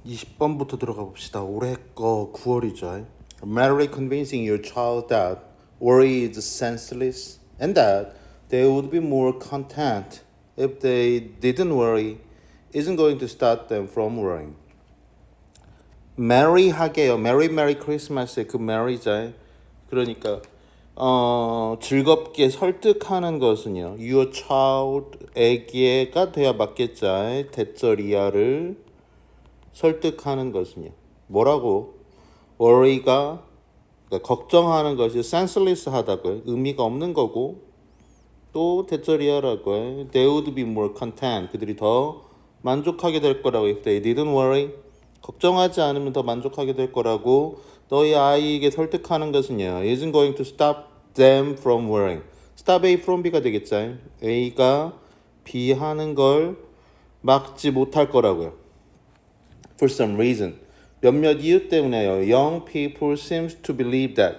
20번부터 들어가 봅시다. 올해 거 9월이죠. Merely convincing your child that worry is senseless and that they would be more content if they didn't worry isn't going to stop them from worrying. Merry 하게요. Merry Merry Christmas의 그 Merry죠. 그러니까 즐겁게 설득하는 것은요. Your child, 애기가 돼야 맞겠죠. 대절이야를 설득하는 것은요. 뭐라고? worry가 그러니까 걱정하는 것이 senseless 하다고요. 의미가 없는 거고 또 대절이야라고요. They would be more content. 그들이 더 만족하게 될 거라고. If they didn't worry. 걱정하지 않으면 더 만족하게 될 거라고 너희 아이에게 설득하는 것은요. isn't going to stop them from worrying. stop A from B가 되겠죠. A가 B 하는 걸 막지 못할 거라고요. For some reason. 몇몇 이유 때문에요. Young people seems to believe that.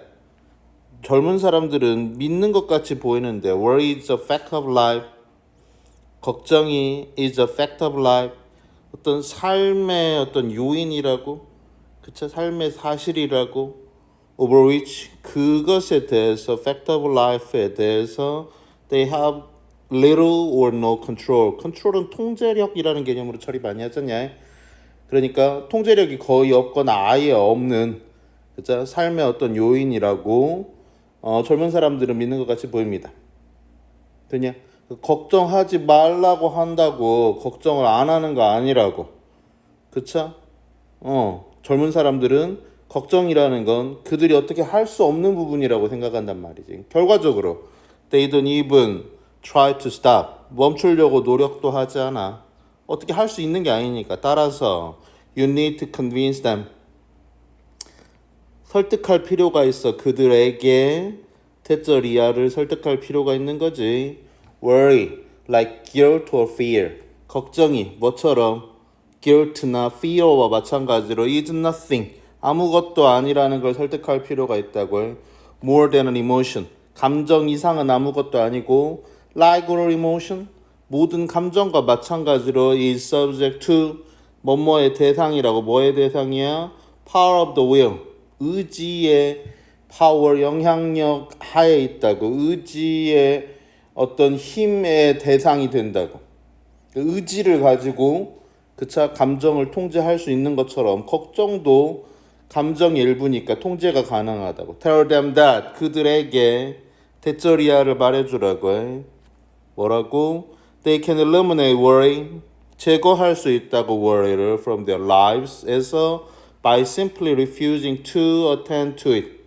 젊은 사람들은 믿는 것 같이 보이는데 worry is a fact of life. 걱정이 is a fact of life. 어떤 삶의 어떤 요인이라고, 그쵸? 삶의 사실이라고, over which 그것에 대해서, fact of life에 대해서 they have little or no control. control은 통제력이라는 개념으로 처리 많이 하잖아요. 그러니까 통제력이 거의 없거나 아예 없는, 그쵸? 삶의 어떤 요인이라고 젊은 사람들은 믿는 것 같이 보입니다. 되냐? 걱정하지 말라고 한다고 걱정을 안 하는 거 아니라고. 그쵸? 젊은 사람들은 걱정이라는 건 그들이 어떻게 할 수 없는 부분이라고 생각한단 말이지. 결과적으로 they don't even try to stop. 멈추려고 노력도 하지 않아. 어떻게 할 수 있는 게 아니니까. 따라서 you need to convince them. 설득할 필요가 있어. 그들에게 대절이야를 설득할 필요가 있는 거지. worry, like guilt or fear. 걱정이 뭐처럼 guilt나 fear와 마찬가지로 is nothing. 아무것도 아니라는 걸 설득할 필요가 있다고요. more than an emotion. 감정 이상은 아무것도 아니고 like or emotion. 모든 감정과 마찬가지로 is subject to 뭐뭐의 대상이라고. 뭐의 대상이야? power of the will. 의지의 power, 영향력 하에 있다고. 의지의 어떤 힘의 대상이 된다고. 의지를 가지고 그차 감정을 통제할 수 있는 것처럼 걱정도 감정의 일부니까 통제가 가능하다고. Tell them that. 그들에게 대절이야를 말해주라고. 뭐라고? They can eliminate worry. 제거할 수 있다고 worry를 from their lives에서 by simply refusing to attend to it.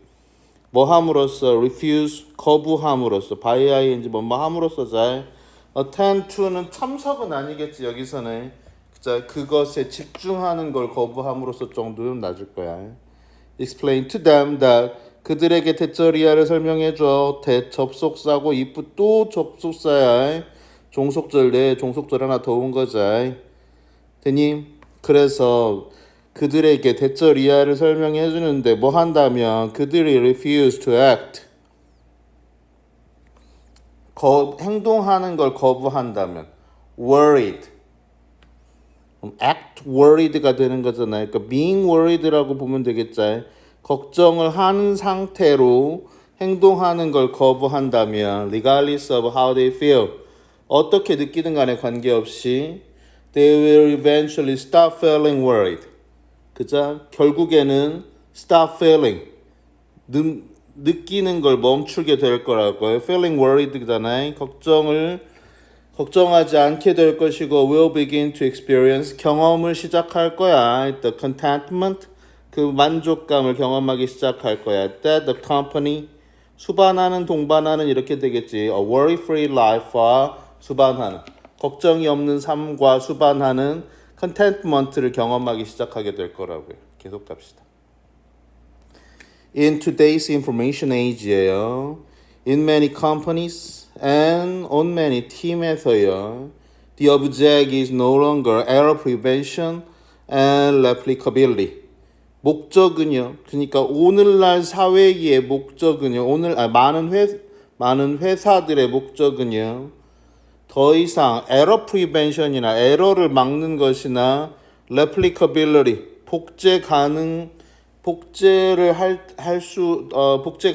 뭐 함으로써 refuse 거부함으로써 by ing 뭐 함으로써 잘 attend to는 참석은 아니겠지 여기서는. 자, 그것에 집중하는 걸 거부함으로써 정도는 낮을 거야. explain to them that. 그들에게 대절이야를 설명해줘. 대접속사고 if 또 접속사야. 종속절 내 종속절 하나 더 온 거자. 되니? 그래서 그들에게 대절이야를 설명해 주는데 뭐 한다면 그들이 refuse to act. 행동하는 걸 거부한다면 worried. act worried가 되는 거잖아요. 그러니까 being worried라고 보면 되겠죠. 걱정을 하는 상태로 행동하는 걸 거부한다면 regardless of how they feel. 어떻게 느끼든 간에 관계없이 they will eventually stop feeling worried. 그죠? 결국에는 stop feeling. 느끼는 걸 멈추게 될 거라고요. feeling worried잖아요. 걱정하지 않게 될 것이고 will begin to experience. 경험을 시작할 거야. the contentment. 그 만족감을 경험하기 시작할 거야. that the company. 수반하는 동반하는 이렇게 되겠지. a worry-free life와 수반하는. 걱정이 없는 삶과 수반하는 contentment를 경험하기 시작하게 될 거라고요. 계속 갑시다. In today's information age예요. In many companies and on many team에서요. The object is no longer error prevention and replicability. 목적은요. 그러니까 오늘날 사회의 목적은요. 많은 회사들의 목적은요. 더 이상 에러 프리벤션이나 에러를 막는 것이나 replicability, 복제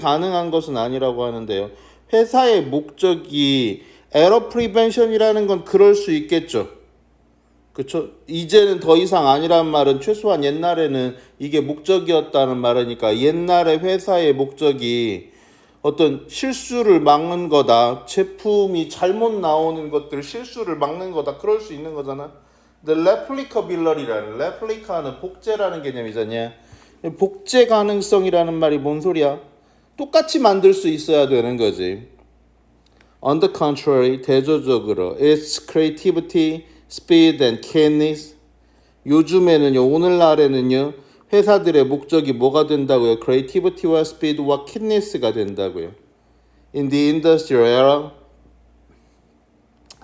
가능한 것은 아니라고 하는데요. 회사의 목적이 error prevention이라는 건 그럴 수 있겠죠. 그쵸? 이제는 더 이상 아니란 말은 최소한 옛날에는 이게 목적이었다는 말이니까 옛날에 회사의 목적이 어떤 실수를 막는 거다. 제품이 잘못 나오는 것들 실수를 막는 거다. 그럴 수 있는 거잖아. 근데 replicability라는 replica는 복제라는 개념이잖냐. 복제 가능성이라는 말이 뭔 소리야? 똑같이 만들 수 있어야 되는 거지. On the contrary, 대조적으로 its creativity, speed and keenness. 요즘에는요, 오늘날에는요, 회사들의 목적이 뭐가 된다고요? creativity와 speed와 keenness가 된다고요. In the industrial era,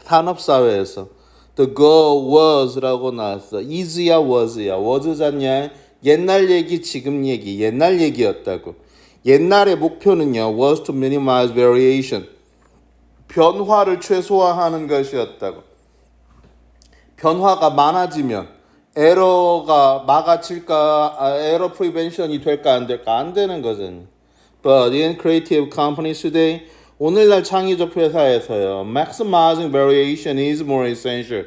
산업사회에서 the goal was라고 나왔어. is야 was야. was잖냐? 옛날 얘기, 지금 얘기, 옛날 얘기였다고. 옛날의 목표는요, was to minimize variation. 변화를 최소화하는 것이었다고. 변화가 많아지면 에러가 막아질까, 에러 프리벤션이 될까 안 될까 안 되는 거잖아요. But in creative companies today, 오늘날 창의적 회사에서요, maximizing variation is more essential.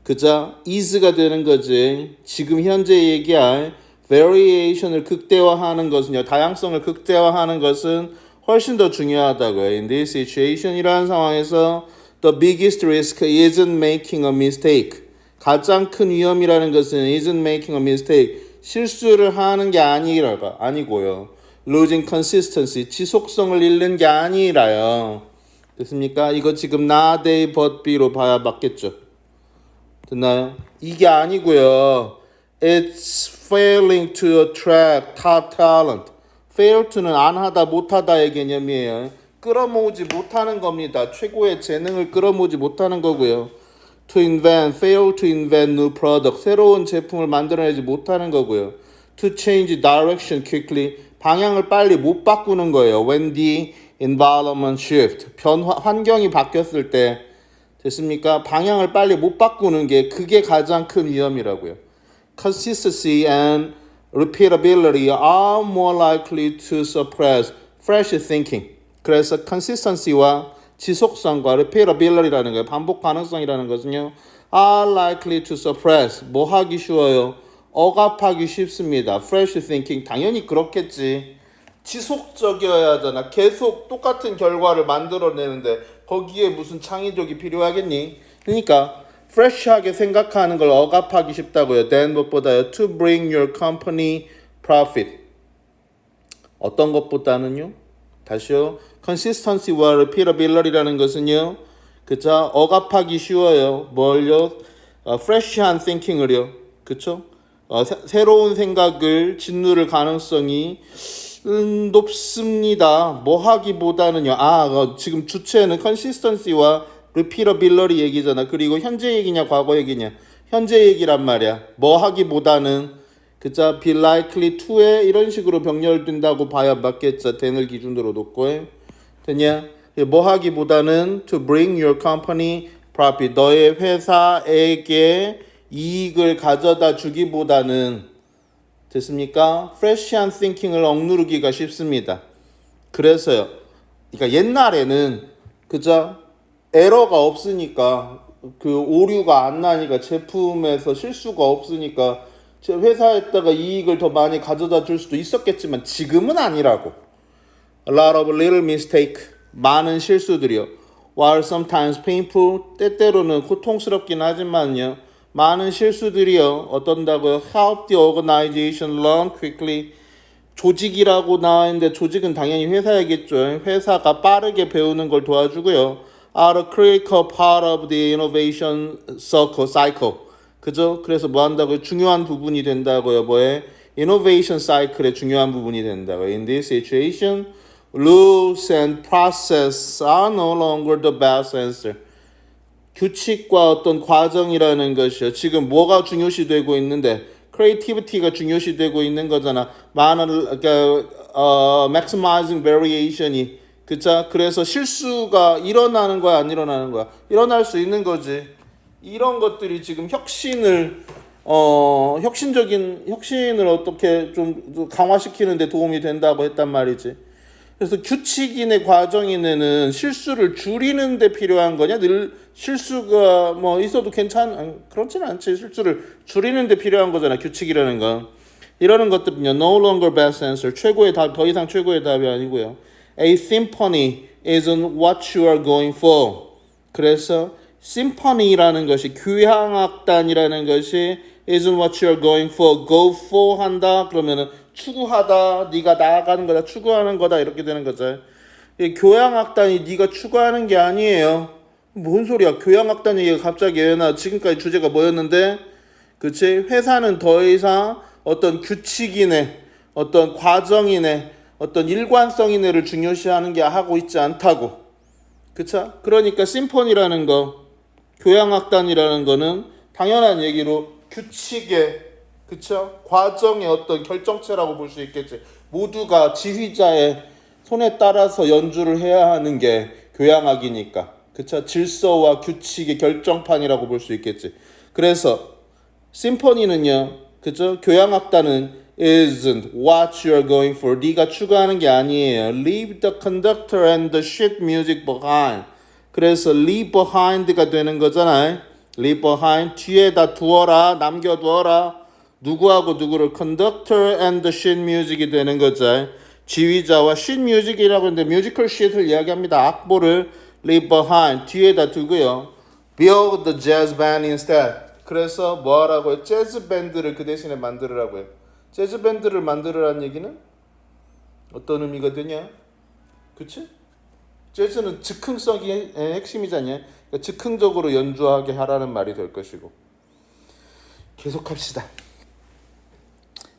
그저 is가 되는 거지. 지금 현재 얘기할 variation을 극대화하는 것은요, 다양성을 극대화하는 것은 훨씬 더 중요하다고요. In this situation, 이러한 상황에서 the biggest risk isn't making a mistake. 가장 큰 위험이라는 것은 isn't making a mistake. 실수를 하는 게 아니고요. losing consistency, 지속성을 잃는 게 아니라요. 됐습니까? 이거 지금 not A but B로 봐야 맞겠죠? 됐나요? 이게 아니고요. It's failing to attract top talent. fail to는 안 하다, 못 하다의 개념이에요. 끌어모으지 못하는 겁니다. 최고의 재능을 끌어모으지 못하는 거고요. To invent, fail to invent new product. 새로운 제품을 만들어내지 못하는 거고요. To change direction quickly. 방향을 빨리 못 바꾸는 거예요. When the environment shift. 환경이 바뀌었을 때, 됐습니까? 방향을 빨리 못 바꾸는 게 그게 가장 큰 위험이라고요. Consistency and repeatability are more likely to suppress fresh thinking. 그래서 consistency와 지속성과 repeatability라는 거예요. 반복 가능성이라는 것은요. are likely to suppress. 뭐 하기 쉬워요? 억압하기 쉽습니다. fresh thinking. 당연히 그렇겠지. 지속적이어야 하잖아. 계속 똑같은 결과를 만들어내는데 거기에 무슨 창의력이 필요하겠니? 그러니까 fresh하게 생각하는 걸 억압하기 쉽다고요. then 무엇보다요. to bring your company profit. 어떤 것보다는요. 다시요. consistency와 repeatability라는 것은요. 그쵸? 억압하기 쉬워요. 뭘요? fresh한 thinking을요. 그쵸? 새로운 생각을 짓누를 가능성이 높습니다. 뭐 하기보다는요. 지금 주체는 consistency와 repeatability 얘기잖아. 그리고 현재 얘기냐 과거 얘기냐. 현재 얘기란 말이야. 뭐 하기보다는 그자 be likely to에 이런 식으로 병렬된다고 봐야 맞겠죠. then을 기준으로 놓고 됐냐? 뭐 하기보다는 to bring your company profit. 너의 회사에게 이익을 가져다 주기보다는 됐습니까? fresh한 thinking을 억누르기가 쉽습니다. 그래서요. 그러니까 옛날에는 그저 에러가 없으니까 그 오류가 안 나니까 제품에서 실수가 없으니까 회사에다가 이익을 더 많이 가져다 줄 수도 있었겠지만 지금은 아니라고. A lot of little mistake. 많은 실수들이요. While sometimes painful. 때때로는 고통스럽긴 하지만요. 많은 실수들이요. 어떤다고요? Help the organization learn quickly. 조직이라고 나와 있는데 조직은 당연히 회사이겠죠. 회사가 빠르게 배우는 걸 도와주고요. Are a critical part of the innovation cycle. 그죠? 그래서 뭐 한다고요? 중요한 부분이 된다고요. 뭐에? Innovation cycle의 중요한 부분이 된다고요. In this situation, rules and process are no longer the best answer. 규칙과 어떤 과정이라는 것이요. 지금 뭐가 중요시되고 있는데 creativity가 중요시되고 있는 거잖아. maximizing variation이 그쵸? 그래서 실수가 일어나는 거야 안 일어나는 거야? 일어날 수 있는 거지. 이런 것들이 지금 혁신을 혁신을 어떻게 좀 강화시키는 데 도움이 된다고 했단 말이지. 그래서 규칙인의 과정인에는 실수를 줄이는 데 필요한 거냐? 늘 실수가 뭐 있어도 그렇지는 않지. 실수를 줄이는 데 필요한 거잖아. 규칙이라는 건. 이러는 것들은요. No longer best answer. 최고의 답, 더 이상 최고의 답이 아니고요. A symphony isn't what you are going for. 그래서 심포니라는 것이 교향악단이라는 것이 isn't what you are going for. go for 한다. 그러면은 추구하다, 네가 나아가는 거다, 추구하는 거다 이렇게 되는 거죠. 교향악단이 네가 추구하는 게 아니에요. 뭔 소리야? 교향악단 얘기가 갑자기 왜 나? 지금까지 주제가 뭐였는데? 그치? 회사는 더 이상 어떤 규칙이네, 어떤 과정이네, 어떤 일관성이네를 중요시하는 게 하고 있지 않다고. 그쵸? 그러니까 심포니라는 거, 교향악단이라는 거는 당연한 얘기로 규칙의, 그쵸? 과정의 어떤 결정체라고 볼 수 있겠지. 모두가 지휘자의 손에 따라서 연주를 해야 하는 게 교향악이니까. 그쵸? 질서와 규칙의 결정판이라고 볼 수 있겠지. 그래서 심포니는요, 그죠? 교향악단은 isn't what you're going for. 네가 추구하는 게 아니에요. Leave the conductor and the sheet music behind. 그래서 leave behind가 되는 거잖아요. leave behind 뒤에다 두어라, 남겨두어라. 누구하고 누구를 conductor and the sheet music이 되는 거죠. 지휘자와 sheet music이라고 하는데 뮤지컬 sheet을 이야기합니다. 악보를 leave behind 뒤에다 두고요. build the jazz band instead. 그래서 뭐 하라고요? 재즈 밴드를 그 대신에 만들으라고요. 재즈 밴드를 만들으라는 얘기는 어떤 의미가 되냐? 그치? 재즈는 즉흥성이 핵심이잖아요. 그러니까 즉흥적으로 연주하게 하라는 말이 될 것이고. 계속합시다.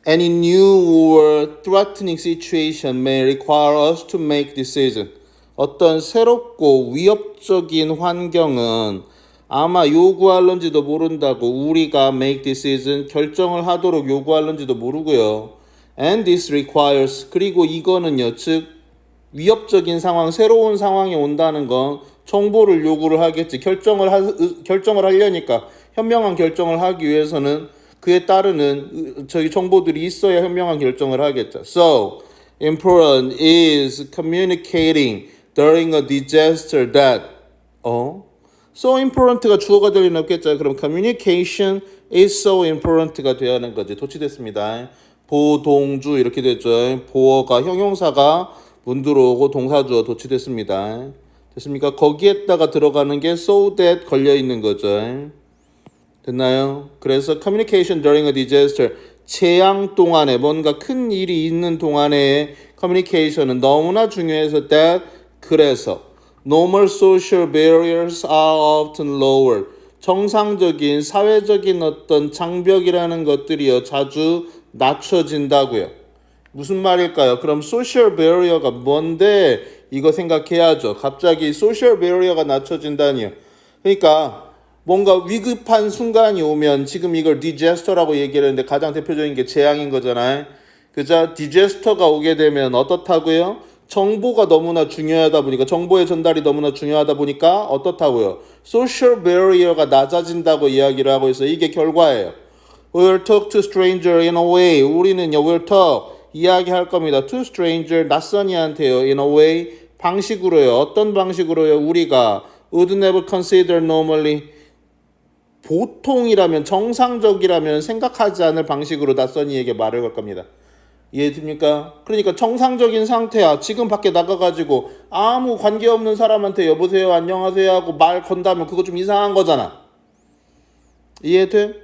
Any new or threatening situation may require us to make decision. 어떤 새롭고 위협적인 환경은 아마 요구할런지도 모른다고 우리가 make decision 결정을 하도록 요구할런지도 모르고요. And this requires 그리고 이거는요. 즉 위협적인 상황, 새로운 상황이 온다는 건 정보를 요구를 하겠지. 결정을 하려니까 현명한 결정을 하기 위해서는 그에 따르는 저희 정보들이 있어야 현명한 결정을 하겠죠. So important is communicating during a disaster that so important가 주어가 될 리는 없겠죠. 그럼 communication is so important가 되어야 하는 거지. 도치됐습니다. 보동주 이렇게 됐죠. 보어가 형용사가 문 들어오고 동사주어 도치됐습니다. 됐습니까? 거기에다가 들어가는 게 so that 걸려 있는 거죠. 됐나요? 그래서 communication during a disaster 재앙 동안에 뭔가 큰 일이 있는 동안에 communication은 너무나 중요해서 that 그래서 normal social barriers are often lowered. 정상적인 사회적인 어떤 장벽이라는 것들이요 자주 낮춰진다고요. 무슨 말일까요? 그럼 social barrier가 뭔데 이거 생각해야죠. 갑자기 social barrier가 낮춰진다니요. 그러니까 뭔가 위급한 순간이 오면 지금 이걸 disaster라고 얘기를 했는데 가장 대표적인 게 재앙인 거잖아요. 그죠? disaster가 오게 되면 어떻다고요? 정보가 너무나 중요하다 보니까 정보의 전달이 너무나 중요하다 보니까 어떻다고요? social barrier가 낮아진다고 이야기를 하고 있어요. 이게 결과예요. We'll talk to stranger in a way. 우리는요, we'll talk. 이야기할 겁니다. To stranger, 낯선이한테요. In a way, 방식으로요. 어떤 방식으로요? 우리가 would never consider normally. 보통이라면, 정상적이라면 생각하지 않을 방식으로 낯선이에게 말을 걸 겁니다. 이해됩니까? 그러니까 정상적인 상태야. 지금 밖에 나가가지고 아무 관계없는 사람한테 여보세요, 안녕하세요 하고 말 건다면 그거 좀 이상한 거잖아. 이해돼?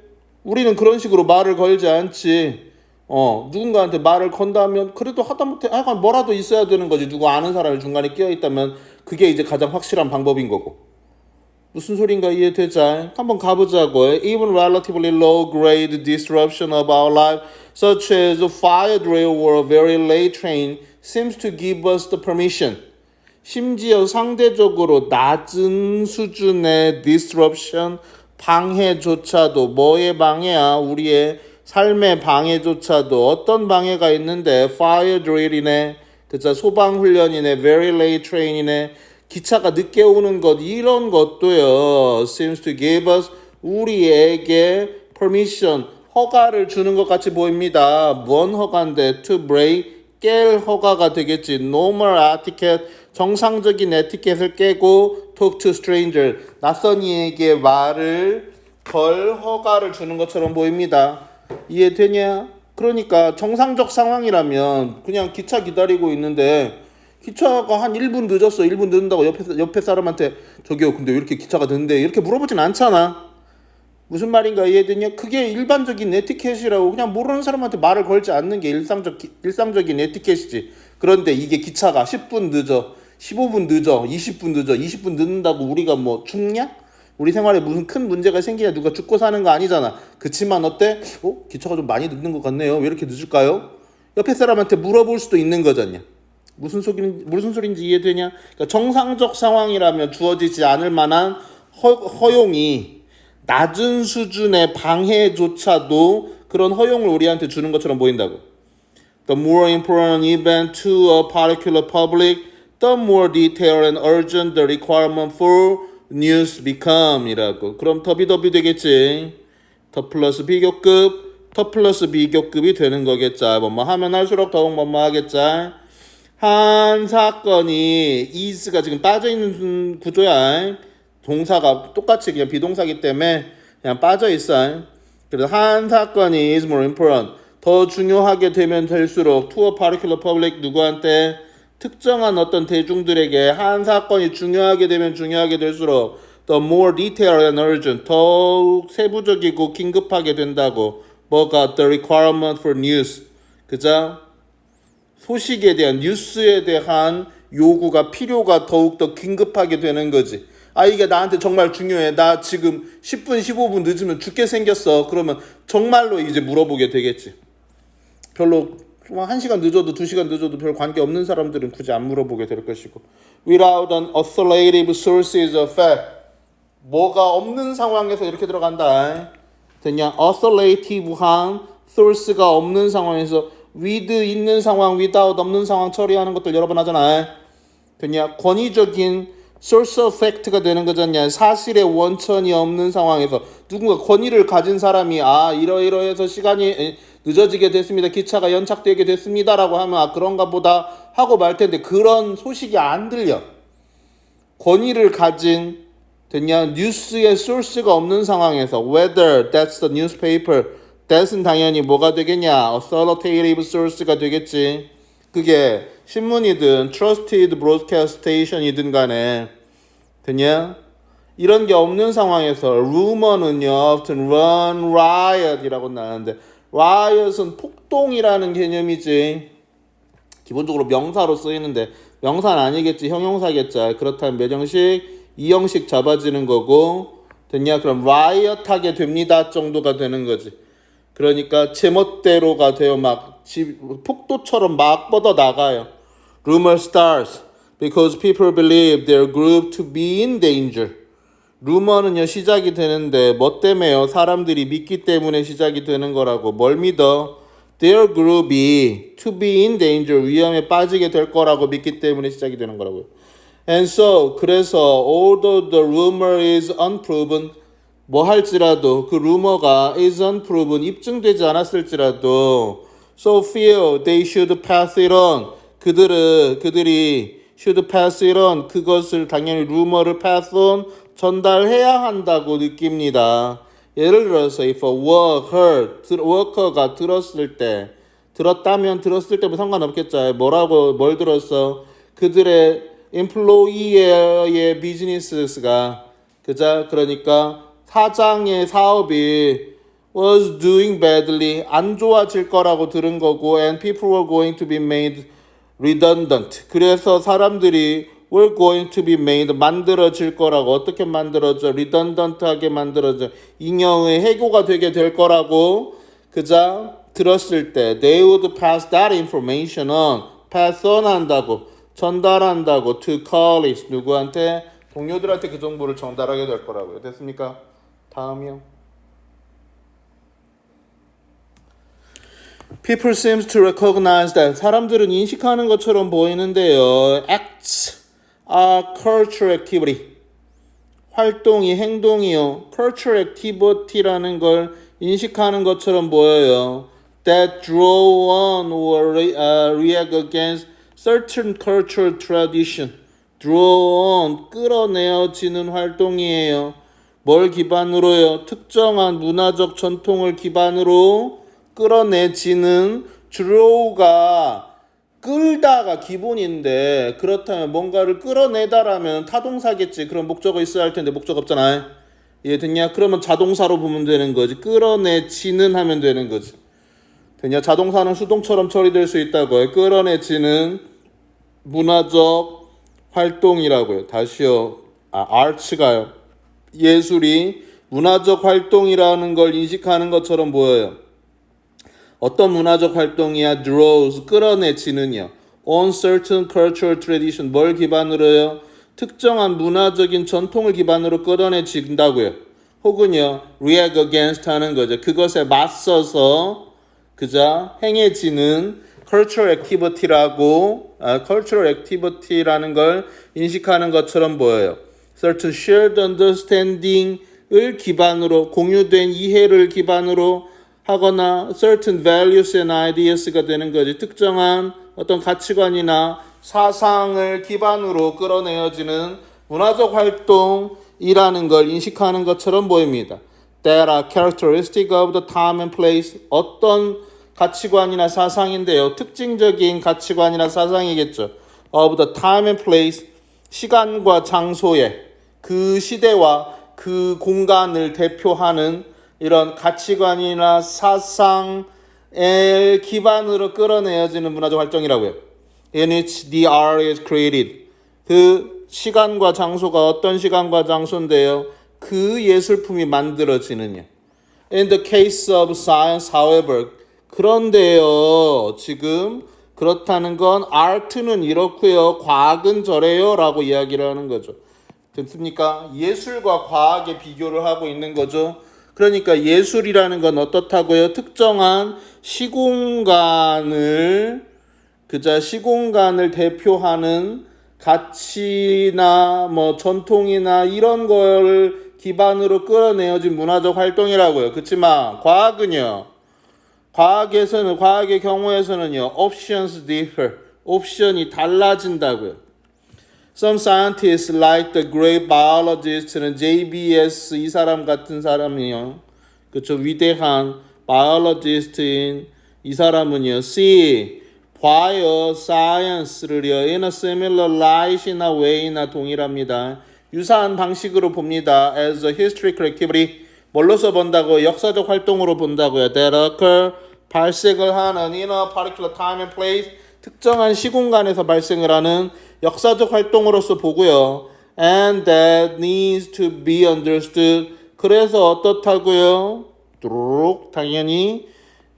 우리는 그런 식으로 말을 걸지 않지. 누군가한테 말을 건다면 그래도 하다못해 약간 뭐라도 있어야 되는 거지. 누구 아는 사람이 중간에 끼어있다면 그게 이제 가장 확실한 방법인 거고. 무슨 소린가 이해되자? 한번 가보자고요. Even relatively low-grade disruption of our life, such as a fire drill or a very late train, seems to give us the permission. 심지어 상대적으로 낮은 수준의 disruption, 방해조차도 뭐의 방해야? 우리의 삶의 방해조차도 어떤 방해가 있는데 fire drill이네, 그쵸? 소방훈련이네, very late train이네, 기차가 늦게 오는 것 이런 것도요 seems to give us 우리에게 permission, 허가를 주는 것 같이 보입니다. 뭔 허가인데? To break, 깰 허가가 되겠지. Normal etiquette, 정상적인 에티켓을 깨고 talk to stranger, 낯선 이에게 말을 걸 허가를 주는 것처럼 보입니다. 이해되냐? 그러니까 정상적 상황이라면 그냥 기차 기다리고 있는데 기차가 한 1분 늦었어. 1분 늦는다고 옆에 사람한테 저기요 근데 왜 이렇게 기차가 늦는데 이렇게 물어보진 않잖아. 무슨 말인가 이해되냐? 그게 일반적인 에티켓이라고. 그냥 모르는 사람한테 말을 걸지 않는 게 일상적인 에티켓이지. 그런데 이게 기차가 10분 늦어, 15분 늦어, 20분 늦어, 20분 늦는다고 우리가 뭐 죽냐? 우리 생활에 무슨 큰 문제가 생기냐? 누가 죽고 사는 거 아니잖아. 그치만 어때? 기차가 좀 많이 늦는 것 같네요. 왜 이렇게 늦을까요? 옆에 사람한테 물어볼 수도 있는 거잖냐. 무슨 소리인지 이해되냐? 그러니까 정상적 상황이라면 주어지지 않을 만한 허용이 낮은 수준의 방해조차도 그런 허용을 우리한테 주는 것처럼 보인다고. The more important event to a particular public, the more detailed and urgent the requirement for news become 이라고. 그럼 더비 되겠지. 더 플러스 비교급, 더 플러스 비교급이 되는 거겠죠. 뭐뭐 하면 할수록 더욱 뭐뭐 하겠죠. 한 사건이 is가 지금 빠져있는 구조야. 동사가 똑같이 그냥 비동사기 때문에 그냥 빠져있어. 그래서 한 사건이 is more important, 더 중요하게 되면 될수록 to a particular public, 누구한테? 특정한 어떤 대중들에게 한 사건이 중요하게 되면 중요하게 될수록 the more detailed and urgent, 더욱 세부적이고 긴급하게 된다고. 뭐가? The requirement for news, 그죠? 소식에 대한, 뉴스에 대한 요구가, 필요가 더욱더 긴급하게 되는 거지. 이게 나한테 정말 중요해. 나 지금 10분, 15분 늦으면 죽게 생겼어. 그러면 정말로 이제 물어보게 되겠지. 별로 1시간 늦어도 2시간 늦어도 별 관계없는 사람들은 굳이 안 물어보게 될 것이고. Without an authoritative sources of fact, 뭐가 없는 상황에서 이렇게 들어간다. 됐냐? authoritative한 source가 없는 상황에서 with 있는 상황, without 없는 상황 처리하는 것들 여러 번 하잖아. 됐냐? 권위적인 source of fact가 되는 거잖냐. 사실의 원천이 없는 상황에서 누군가 권위를 가진 사람이 이러이러해서 시간이 늦어지게 됐습니다. 기차가 연착되게 됐습니다라고 하면 그런가 보다 하고 말 텐데 그런 소식이 안 들려. 권위를 가진 됐냐? 뉴스의 소스가 없는 상황에서 whether that's the newspaper, that은 당연히 뭐가 되겠냐? authoritative source가 되겠지. 그게 신문이든 trusted broadcast station이든 간에 됐냐? 이런 게 없는 상황에서 rumor는요 often run riot이라고 나오는데 riot은 폭동이라는 개념이지. 기본적으로 명사로 쓰이는데 명사는 아니겠지. 형용사겠죠. 그렇다면 몇 형식? 2형식 잡아지는 거고 됐냐? 그럼 riot하게 됩니다 정도가 되는 거지. 그러니까 제멋대로가 돼요. 막 폭도처럼 막 뻗어 나가요. Rumor starts because people believe their group to be in danger. 루머는요 시작이 되는데 뭐 때문에요? 사람들이 믿기 때문에 시작이 되는 거라고. 뭘 믿어? Their group이 to be in danger, 위험에 빠지게 될 거라고 믿기 때문에 시작이 되는 거라고요. And so, 그래서 although the rumor is unproven, 뭐 할지라도 그 루머가 is unproven, 입증되지 않았을지라도 so feel they should pass it on, 그들이 should pass it on, 그것을 당연히 루머를 pass on, 전달해야 한다고 느낍니다. 예를 들어서 if a worker가 들었을 때, 들었을 때도 상관없겠죠. 뭘 들었어? 그들의 employee의 비즈니스가, 그자? 그러니까 사장의 사업이 was doing badly, 안 좋아질 거라고 들은 거고, and people were going to be made redundant. 그래서 사람들이 were going to be made, 만들어질 거라고. 어떻게 만들어져? redundant하게 만들어져. 잉여의 해고가 되게 될 거라고 그자 들었을 때 they would pass that information on, pass on 한다고, 전달한다고 to colleagues, 누구한테? 동료들한테 그 정보를 전달하게 될 거라고요. 됐습니까? 다음이요. People seems to recognize that, 사람들은 인식하는 것처럼 보이는데요. Acts are cultural activity. 활동이, 행동이요. cultural activity라는 걸 인식하는 것처럼 보여요. That draw on or react against certain cultural tradition. draw on, 끌어내어지는 활동이에요. 뭘 기반으로요? 특정한 문화적 전통을 기반으로 끌어내지는 draw가 끌다가 기본인데 그렇다면 뭔가를 끌어내다라면 타동사겠지. 그럼 목적어 있어야 할 텐데 목적 없잖아. 이해됐냐? 그러면 자동사로 보면 되는 거지. 끌어내지는 하면 되는 거지. 됐냐? 자동사는 수동처럼 처리될 수 있다고요. 끌어내지는 문화적 활동이라고요. 다시요. arts가요. 예술이 문화적 활동이라는 걸 인식하는 것처럼 보여요. 어떤 문화적 활동이야? draws, 끌어내지는요. on certain cultural tradition, 뭘 기반으로요? 특정한 문화적인 전통을 기반으로 끌어내진다고요. 혹은요, react against 하는 거죠. 그것에 맞서서 그저 행해지는 cultural activity라는 걸 인식하는 것처럼 보여요. certain shared understanding을 기반으로, 공유된 이해를 기반으로 하거나 certain values and ideas가 되는 거지. 특정한 어떤 가치관이나 사상을 기반으로 끌어내어지는 문화적 활동이라는 걸 인식하는 것처럼 보입니다. That are characteristic of the time and place. 어떤 가치관이나 사상인데요. 특징적인 가치관이나 사상이겠죠. Of the time and place. 시간과 장소에 그 시대와 그 공간을 대표하는 이런 가치관이나 사상을 기반으로 끌어내어지는 문화적 활동이라고요. In which the art is created. 그 시간과 장소가 어떤 시간과 장소인데요. 그 예술품이 만들어지느냐. In the case of science, however, 그런데요, 지금 그렇다는 건 art는 이렇고요, 과학은 저래요 라고 이야기를 하는 거죠. 됐습니까? 예술과 과학의 비교를 하고 있는 거죠. 그러니까 예술이라는 건 어떻다고요? 특정한 시공간을 대표하는 가치나 뭐 전통이나 이런 걸 기반으로 끌어내어진 문화적 활동이라고요. 그렇지만 과학의 경우에서는요, options differ. 옵션이 달라진다고요. Some scientists like the great biologist는 JBS 이 사람 같은 사람이요. 그렇죠. 위대한 biologist인 이 사람은요. see 봐요 science를요. in a similar light이나 way나 동일합니다. 유사한 방식으로 봅니다. as a historical activity. 뭘로서 본다고? 역사적 활동으로 본다고요. that occur 발생을 하는 in a particular time and place. 특정한 시공간에서 발생을 하는 역사적 활동으로서 보고요. And that needs to be understood. 그래서 어떻다고요? 당연히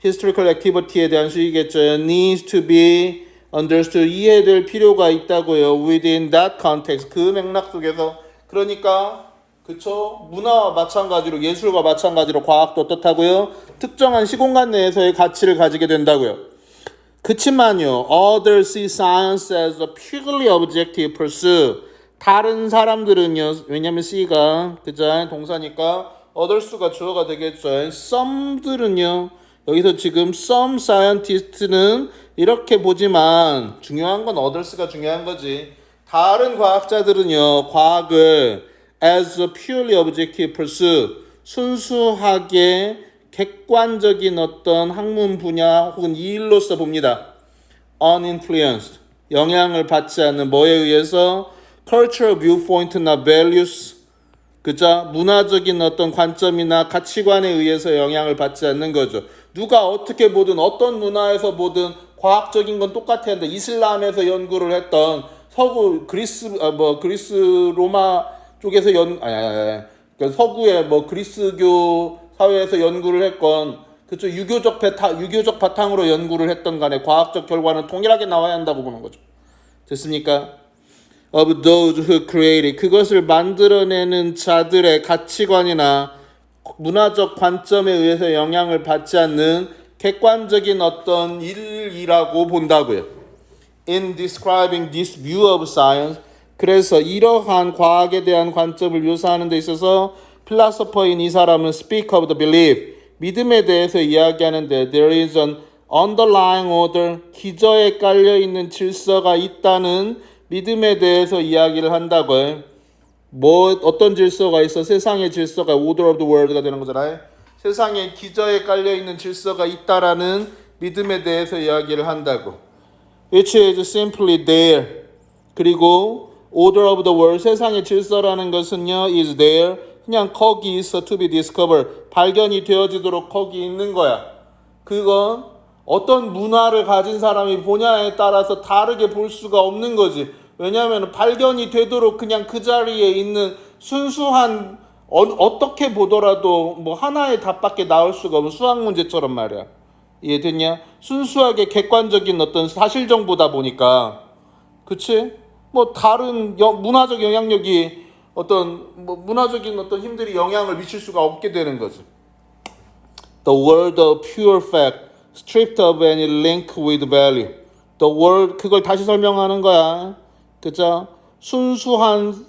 historical activity에 대한 수익이겠죠. needs to be understood. 이해될 필요가 있다고요. within that context. 그 맥락 속에서. 그러니까 그쵸? 문화와 마찬가지로 예술과 마찬가지로 과학도 어떻다고요? 특정한 시공간 내에서의 가치를 가지게 된다고요. 그치만요, others see science as a purely objective pursuit. 다른 사람들은요, 왜냐면 C가 그죠? 동사니까 others가 주어가 되겠죠. some들은요, 여기서 지금 some scientist는 이렇게 보지만 중요한 건 others가 중요한 거지. 다른 과학자들은요, 과학을 as a purely objective pursuit, 순수하게 객관적인 어떤 학문 분야 혹은 일로서 봅니다. uninfluenced, 영향을 받지 않는 뭐에 의해서 cultural viewpoint나 values, 그죠? 문화적인 어떤 관점이나 가치관에 의해서 영향을 받지 않는 거죠. 누가 어떻게 보든 어떤 문화에서 보든 과학적인 건 똑같아야 한다. 이슬람에서 연구를 했던 서구 그리스 로마 쪽에서 그러니까 서구의 뭐 그리스교 사회에서 연구를 했건 그쪽 유교적 바탕으로 연구를 했던 간에 과학적 결과는 동일하게 나와야 한다고 보는 거죠. 됐습니까? Of those who created, 그것을 만들어내는 자들의 가치관이나 문화적 관점에 의해서 영향을 받지 않는 객관적인 어떤 일이라고 본다고요. In describing this view of science, 그래서 이러한 과학에 대한 관점을 묘사하는 데 있어서 필라소퍼인 이 사람은 speak of the belief, 믿음에 대해서 이야기하는데 there is an underlying order, 기저에 깔려있는 질서가 있다는 믿음에 대해서 이야기를 한다고요. 뭐 어떤 질서가 있어? 세상의 질서가 order of the world가 되는 거잖아요. 세상에 기저에 깔려있는 질서가 있다라는 믿음에 대해서 이야기를 한다고. Which is simply there. 그리고 order of the world, 세상의 질서라는 것은요, is there. 그냥 거기 있어, to be discovered. 발견이 되어지도록 거기 있는 거야. 그건 어떤 문화를 가진 사람이 보냐에 따라서 다르게 볼 수가 없는 거지. 왜냐하면 발견이 되도록 그냥 그 자리에 있는 순수한 어떻게 보더라도 뭐 하나의 답밖에 나올 수가 없는 수학 문제처럼 말이야. 이해됐냐? 순수하게 객관적인 어떤 사실 정보다 보니까, 그치? 뭐 다른 문화적 영향력이 어떤 뭐 문화적인 어떤 힘들이 영향을 미칠 수가 없게 되는 거지. The world of pure fact, stripped of any link with value. The world, 그걸 다시 설명하는 거야. 그죠? 순수한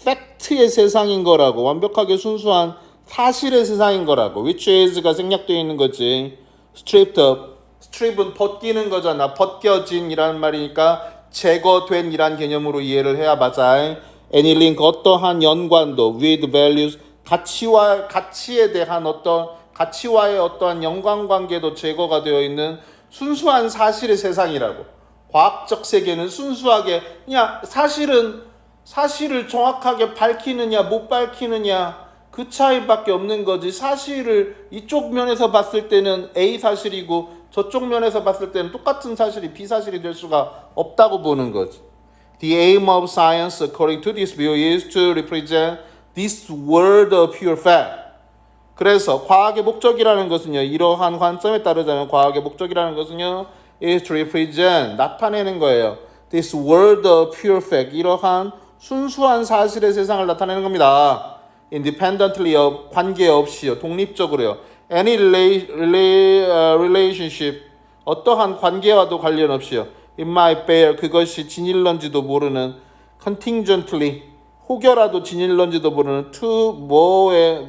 팩트의 세상인 거라고. 완벽하게 순수한 사실의 세상인 거라고. Which is가 생략되어 있는 거지. Stripped of. strip은 벗기는 거잖아. 벗겨진 이라는 말이니까 제거된 이란 개념으로 이해를 해야 맞아. Any link, 어떠한 연관도 with values, 가치에 대한 가치와의 어떠한 연관관계도 제거가 되어 있는 순수한 사실의 세상이라고. 과학적 세계는 순수하게 그냥 사실을 정확하게 밝히느냐 못 밝히느냐 그 차이밖에 없는 거지. 사실을 이쪽 면에서 봤을 때는 A 사실이고 저쪽 면에서 봤을 때는 똑같은 사실이 B 사실이 될 수가 없다고 보는 거지. The aim of science, according to this view, is to represent this world of pure fact. 그래서 과학의 목적이라는 것은요, 이러한 관점에 따르자면 과학의 목적이라는 것은요, is to represent, 나타내는 거예요. This world of pure fact, 이러한 순수한 사실의 세상을 나타내는 겁니다. Independently of, 관계없이요, 독립적으로요. Any relationship, 어떠한 관계와도 관련 없이요. It might bear, 그것이 진일런지도 모르는. Contingently, 혹여라도 진일런지도 모르는. To 뭐의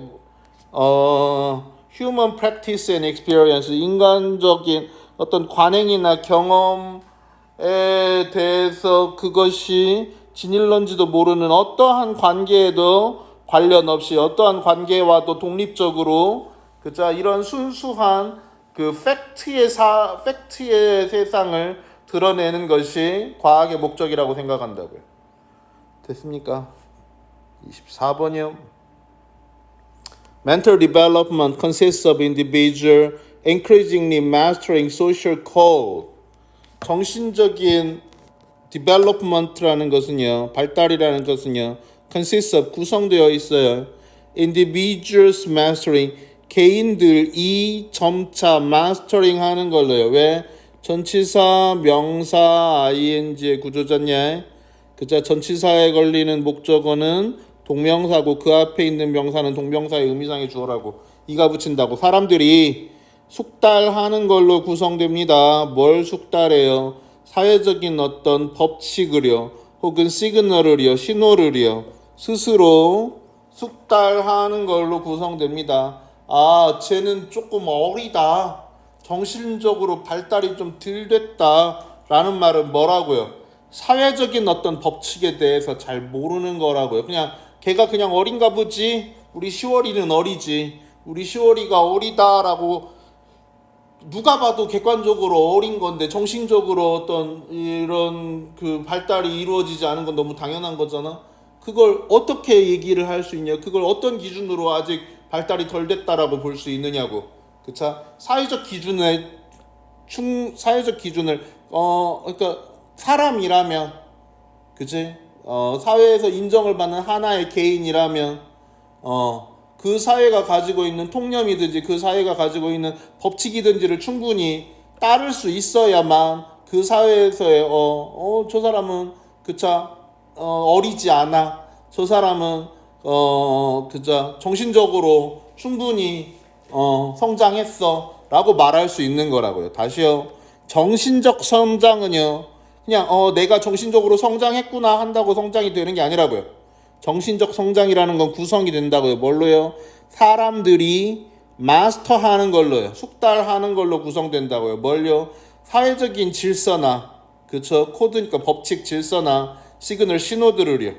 human practice and experience, 인간적인 어떤 관행이나 경험에 대해서 그것이 진일런지도 모르는 어떠한 관계에도 관련 없이 어떠한 관계와도 독립적으로 그자 이런 순수한 그 팩트의 세상을 드러내는 것이 과학의 목적이라고 생각한다고요. 됐습니까? 24번이요. Mental development consists of individual increasingly mastering social code. 정신적인 development라는 것은요, 발달이라는 것은요, consists of, 구성되어 있어요. individuals mastering, 개인들이 점차 mastering 하는 걸로요. 왜? 전치사, 명사, ing의 구조잖냐. 그자 전치사에 걸리는 목적어는 동명사고 그 앞에 있는 명사는 동명사의 의미상의 주어라고 이가 붙인다고. 사람들이 숙달하는 걸로 구성됩니다. 뭘 숙달해요? 사회적인 어떤 법칙을요, 혹은 시그널을요, 신호를요, 스스로 숙달하는 걸로 구성됩니다. 아, 쟤는 조금 어리다, 정신적으로 발달이 좀 덜 됐다 라는 말은 뭐라고요? 사회적인 어떤 법칙에 대해서 잘 모르는 거라고요. 그냥 걔가 그냥 어린가 보지, 우리 10월이는 어리지, 우리 10월이가 어리다라고 누가 봐도 객관적으로 어린 건데 정신적으로 어떤 이런 그 발달이 이루어지지 않은 건 너무 당연한 거잖아. 그걸 어떻게 얘기를 할 수 있냐, 그걸 어떤 기준으로 아직 발달이 덜 됐다라고 볼 수 있느냐고. 그쵸? 사회적 기준을 그러니까 사람이라면, 그치? 사회에서 인정을 받는 하나의 개인이라면, 그 사회가 가지고 있는 통념이든지 그 사회가 가지고 있는 법칙이든지를 충분히 따를 수 있어야만 그 사회에서의 저 사람은 어리지 않아, 저 사람은 정신적으로 충분히 성장했어 라고 말할 수 있는 거라고요. 다시요, 정신적 성장은요 그냥 내가 정신적으로 성장했구나 한다고 성장이 되는 게 아니라고요. 정신적 성장이라는 건 구성이 된다고요. 뭘로요? 사람들이 마스터하는 걸로요. 숙달하는 걸로 구성된다고요. 뭘요? 사회적인 질서나 그쵸? 코드니까 법칙 질서나 시그널 신호들을요.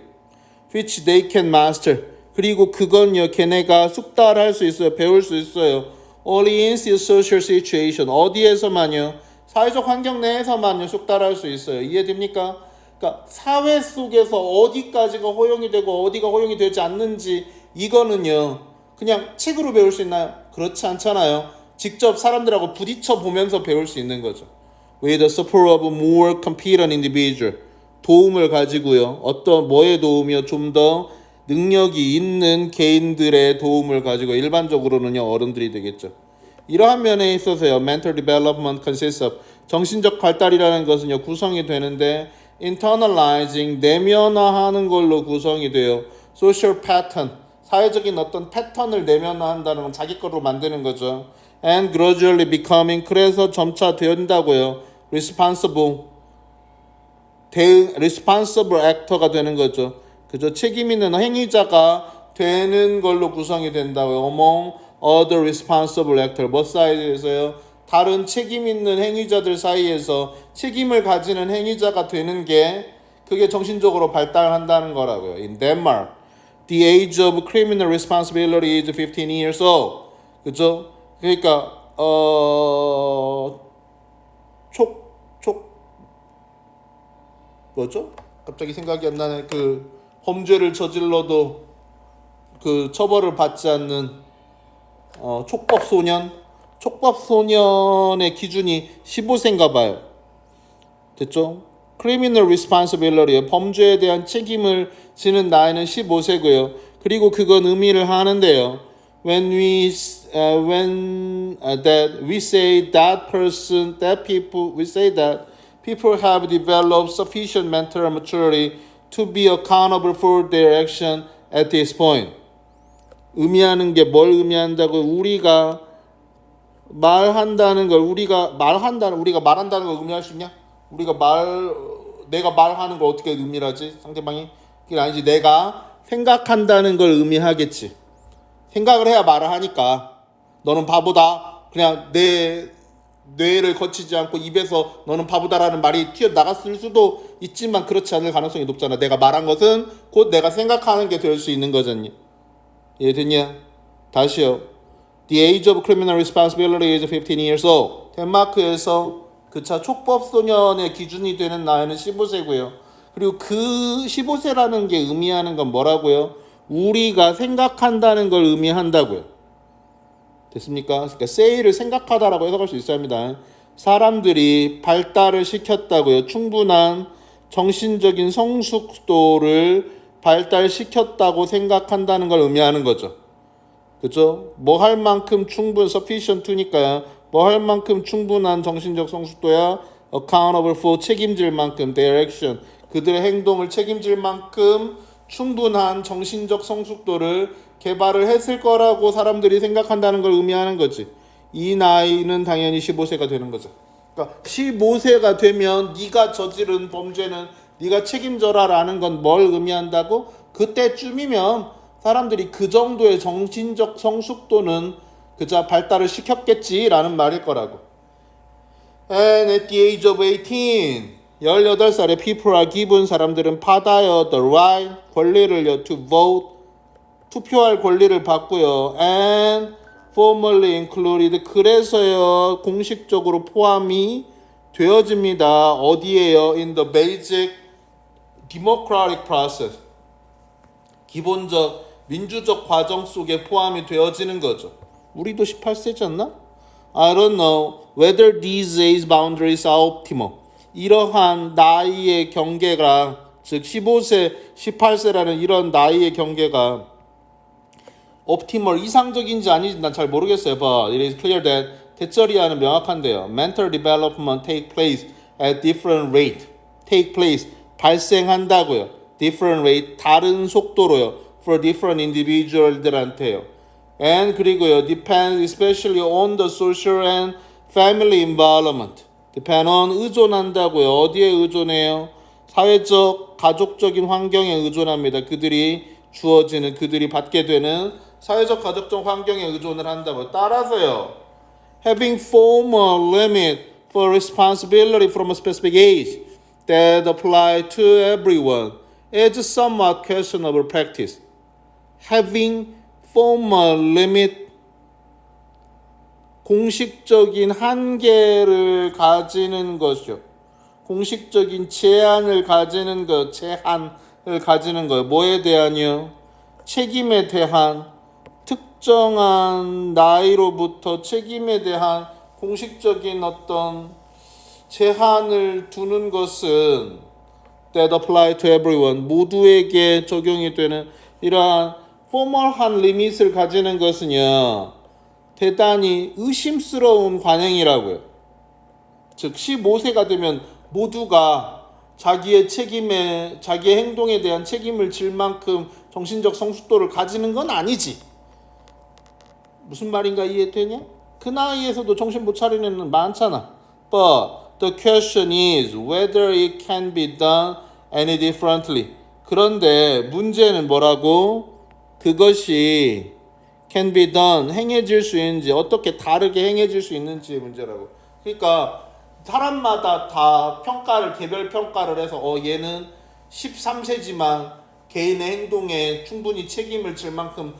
which they can master. 그리고 그건요. 걔네가 숙달할 수 있어요. 배울 수 있어요. only in social situation. 어디에서만요? 사회적 환경 내에서만요. 숙달할 수 있어요. 이해됩니까? 그러니까 사회 속에서 어디까지가 허용이 되고 어디가 허용이 되지 않는지 이거는요. 그냥 책으로 배울 수 있나요? 그렇지 않잖아요. 직접 사람들하고 부딪혀 보면서 배울 수 있는 거죠. With the support of more competent individual. 도움을 가지고요. 어떤 뭐의 도움이요? 좀 더 능력이 있는 개인들의 도움을 가지고 일반적으로는요. 어른들이 되겠죠. 이러한 면에 있어서요. Mental development consists of 정신적 발달이라는 것은요. 구성이 되는데 internalizing 내면화하는 걸로 구성이 돼요. social pattern 사회적인 어떤 패턴을 내면화한다는 건 자기 거로 만드는 거죠. And gradually becoming 그래서 점차 된다고요. responsible responsible actor가 되는 거죠. 그죠? 책임 있는 행위자가 되는 걸로 구성이 된다고요. among other responsible actor 뭐 사이에서요? 다른 책임 있는 행위자들 사이에서 책임을 가지는 행위자가 되는 게 그게 정신적으로 발달한다는 거라고요. In Denmark, the age of criminal responsibility is 15 years old. 그죠? 그러니까 뭐죠? 갑자기 생각이 안 나네. 그 범죄를 저질러도 그 처벌을 받지 않는 촉법소년의 기준이 15세인가 봐요. 됐죠? Criminal responsibility, 범죄에 대한 책임을 지는 나이는 15세고요. 그리고 그건 의미를 하는데요. When we say that people have developed sufficient mental maturity to be accountable for their action at this point. 의미하는 게 뭘 의미한다고? 우리가 말한다는 걸 우리가 말한다는 걸 의미할 수 있냐? 내가 말하는 걸 어떻게 의미하지? 상대방이 그게 아니지. 내가 생각한다는 걸 의미하겠지. 생각을 해야 말을 하니까. 너는 바보다. 그냥 내 뇌를 거치지 않고 입에서 너는 바보다라는 말이 튀어나갔을 수도 있지만 그렇지 않을 가능성이 높잖아. 내가 말한 것은 곧 내가 생각하는 게 될 수 있는 거잖니. 이해됐냐? 다시요. The age of criminal responsibility is 15 years old. 덴마크에서 그차 촉법소년의 기준이 되는 나이는 15세고요. 그리고 그 15세라는 게 의미하는 건 뭐라고요? 우리가 생각한다는 걸 의미한다고요. 됐습니까? 그러니까 say를 생각하다라고 해석할 수 있어야 합니다. 사람들이 발달을 시켰다고요. 충분한 정신적인 성숙도를 발달시켰다고 생각한다는 걸 의미하는 거죠. 그죠? 뭐 할 만큼 sufficient to니까요. 뭐 할 만큼 충분한 정신적 성숙도야 accountable for 책임질 만큼 their action 그들의 행동을 책임질 만큼 충분한 정신적 성숙도를 개발을 했을 거라고 사람들이 생각한다는 걸 의미하는 거지. 이 나이는 당연히 15세가 되는 거죠. 그러니까 15세가 되면 네가 저지른 범죄는 네가 책임져라라는 건 뭘 의미한다고? 그때쯤이면 사람들이 그 정도의 정신적 성숙도는 그저 발달을 시켰겠지라는 말일 거라고. And at the age of 18, 18살의 people are given 사람들은 받아요. The right, 권리를요. To vote, 투표할 권리를 받고요. And formally included, 그래서요. 공식적으로 포함이 되어집니다. 어디에요? In the basic democratic process. 기본적 민주적 과정 속에 포함이 되어지는 거죠. 우리도 18세지 않나? I don't know whether these age boundaries are optimal. 이러한 나이의 경계가 즉 15세, 18세라는 이런 나이의 경계가 optimal 이상적인지 아닌지 난 잘 모르겠어요. But it is clear that 대처리하는 명확한데요. Mental development take place at different rate. take place 발생한다고요. different rate 다른 속도로요. for different individual들한테요. And 그리고요. depends especially on the social and family environment. depend on 의존한다고요. 어디에 의존해요? 사회적, 가족적인 환경에 의존합니다. 그들이 주어지는 그들이 받게 되는 사회적 가족적 환경에 의존을 한다고. 따라서요. Having formal limit for responsibility from a specific age that apply to everyone is somewhat questionable practice. Having formal limit 공식적인 한계를 가지는 것이요. 공식적인 제한을 가지는 것, 제한을 가지는 것. 뭐에 대한이요? 책임에 대한 특정한 나이로부터 책임에 대한 공식적인 어떤 제한을 두는 것은 that apply to everyone 모두에게 적용이 되는 이러한 포멀한 리밋을 가지는 것은요 대단히 의심스러운 관행이라고요. 즉 15세가 되면 모두가 자기의 책임에 자기의 행동에 대한 책임을 질 만큼 정신적 성숙도를 가지는 건 아니지. 무슨 말인가 이해되냐? 그 나이에서도 정신 못 차리는 애는 많잖아. But the question is whether it can be done any differently. 그런데 문제는 뭐라고? 그것이 can be done, 행해질 수 있는지, 어떻게 다르게 행해질 수 있는지의 문제라고. 그러니까 사람마다 다 평가를, 개별 평가를 해서 얘는 13세지만 개인의 행동에 충분히 책임을 질 만큼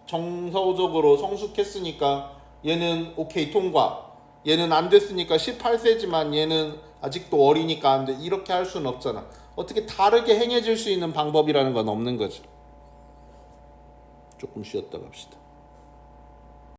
정서적으로 성숙했으니까 얘는 오케이 통과, 얘는 안 됐으니까 18세지만 얘는 아직도 어리니까 안 돼, 이렇게 할 수는 없잖아. 어떻게 다르게 행해질 수 있는 방법이라는 건 없는 거죠. 조금 쉬었다 갑시다.